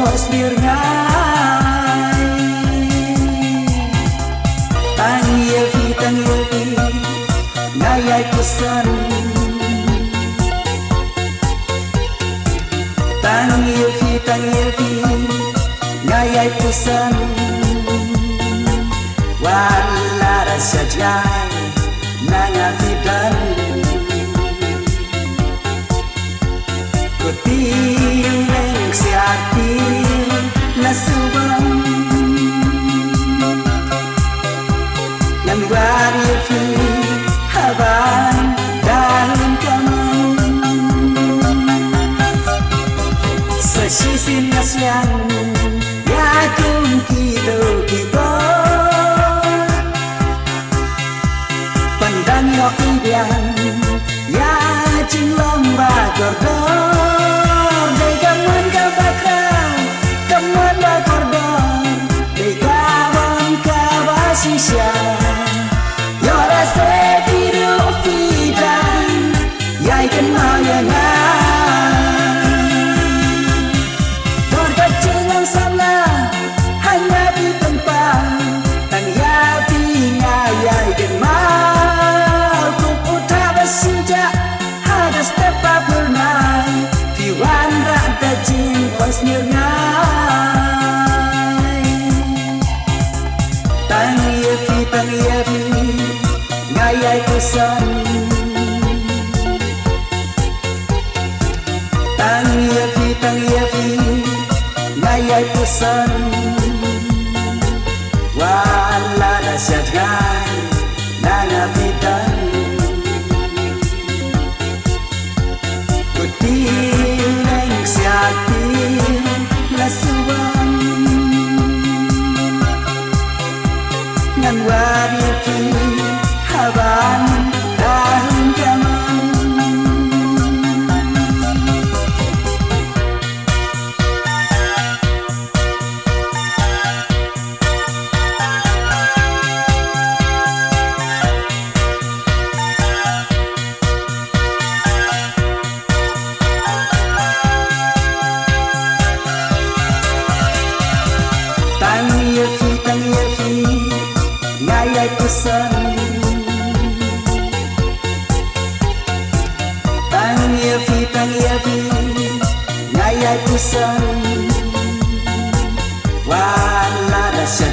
hos bir ngai tang yevi ngai ai pesan tang yevi ngai ai pesan wala rasa jai nangavidan kuting siatin nasubang nan warifi haban dalam kamang sesisin nasian ya kum kita pandang yoki biang ya jing lomba gordor de kaman ka bakram kaman ba gordor de kaman ka basisya yora se tiru fidan ya ikan mau ya na dorga jengang sana hanya di tempat tang ya pinga ya ikan mau kuputa besinja ada step up bernai piwan rata jing pas ngai tang yevi ngai ai pesan tang yevi ngai ai pesan wala rasyat ngai nangavidan kuting siatin nasubang ngan warifi haban dalam kamang tang yevi ngai ai pesan tang yevi ngai ai pesan wala rasa